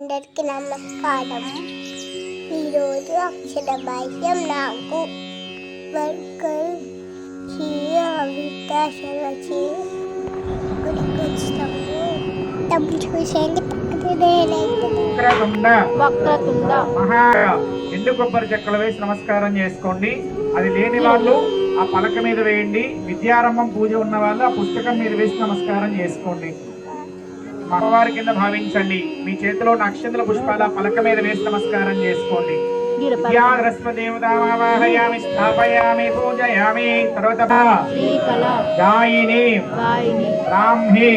అందరికీ నమస్కారం. ఈరోజు అక్షర భాష్యం నాకు వర్కర్ చూసేది ఎండు కొబ్బరి చెక్కలు వేసి నమస్కారం చేసుకోండి. అది లేని వాళ్ళు ఆ పలక మీద వేయండి. విద్యారంభం పూజ ఉన్న వాళ్ళు ఆ పుస్తకం మీద వేసి నమస్కారం చేసుకోండి. మగవారి కింద భావించండి. మీ చేతిలో నక్షత్ర పుష్పాల పలక మీద వేసి నమస్కారం చేసుకోండి. స్థాపయామి పూజయామి. తర్వాత గాయిని బ్రాహ్మీ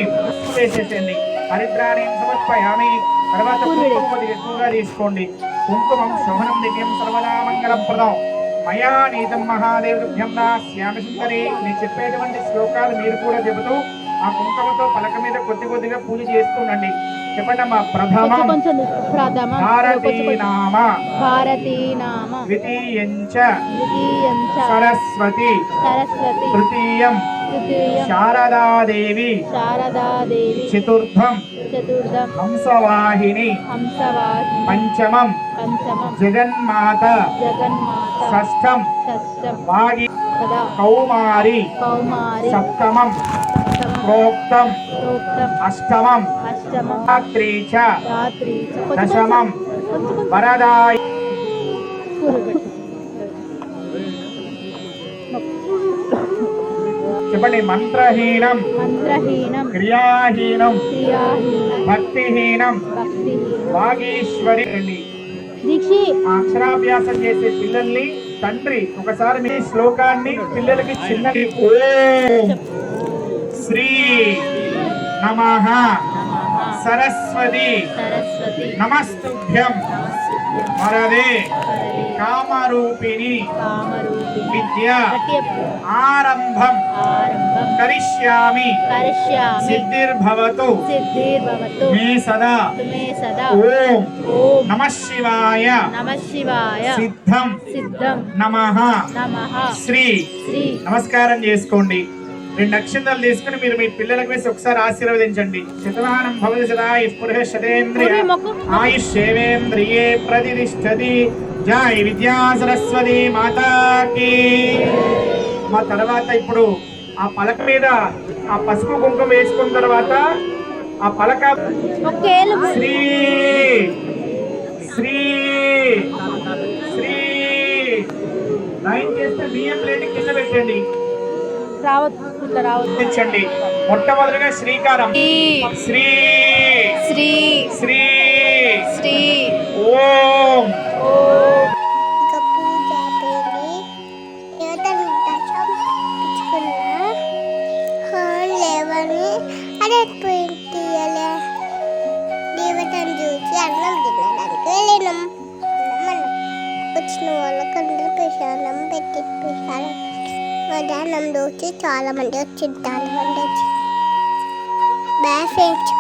వేసేసేయండి. హరిద్రాన్ని సమర్పయామి. తర్వాత కుంకుమ ఎక్కువగా తీసుకోండి. కుంకుమం శోభనం దివ్యం సర్వదా మంగళప్రదం. మయా నీతం మహాదేవుభ్యం శ్యామి సుందరి. నేను చెప్పేటువంటి శ్లోకాలు మీరు కూడా చెబుతూ ఆ కుంకుమతో పలక మీద కొద్ది కొద్దిగా పూజ చేస్తుండండి. చెప్పండి అమ్మా. ప్రథమం భారతీనామ ద్వితీయంచ సరస్వతి తృతీయం శారదాదేవి చతుర్థం హంసవాహిని పంచమం జగన్మాత షష్ఠం వాగి కౌమారి సప్తమం ప్రోక్తం అష్టమం రాత్రి చ దశమం వరదాయ. చెప్పండి. మంత్రహీనం క్రియాహీనం భక్తిహీనం వాగీశ్వరి. అక్షరాభ్యాసం చేసే పిల్లల్ని తండ్రి ఒకసారి మీ శ్లోకాన్ని పిల్లలకి చిన్న ఓం శ్రీ నమః సరస్వతి నమస్తుభ్యం వరదే కామరూపిణి విద్య ఆరంభం కరిష్యామి సిద్ధిర్భవతు మే సదా. ఓం నమః శివాయ సిద్ధం నమః శ్రీ. నమస్కారం చేసుకోండి. 2 అక్షంతలు తీసుకుని మీరు మీ పిల్లలకు వేసి ఒకసారి ఆశీర్వదించండి. శతమానం భవతి సదాయు పురుష శతేంద్రియ ఆయుష్యేవేంద్రియే ప్రతిష్టతి. జై విద్యా సరస్వతి మాతాకి. మా తర్వాత ఇప్పుడు ఆ పలక మీద ఆ పసుపు కుంకుమ వేసుకున్న తర్వాత ఆ పలక శ్రీ శ్రీ శ్రీ లైన్ చేస్తే బియ్యం ప్లేట్ కింద పెట్టండి. రావచ్చండి. మొట్టమొదటిగా శ్రీకారం శ్రీ శ్రీ శ్రీ శ్రీ ఓం. దేవతను చూసి అన్నం తినడానికి వెళ్ళినాం. వచ్చిన వాళ్ళకందరూ ప్రసాదం పెట్టి మధ్యాహ్నం చూసి చాలా మంది వచ్చింటారు. బాగా ఫ్రెండ్స్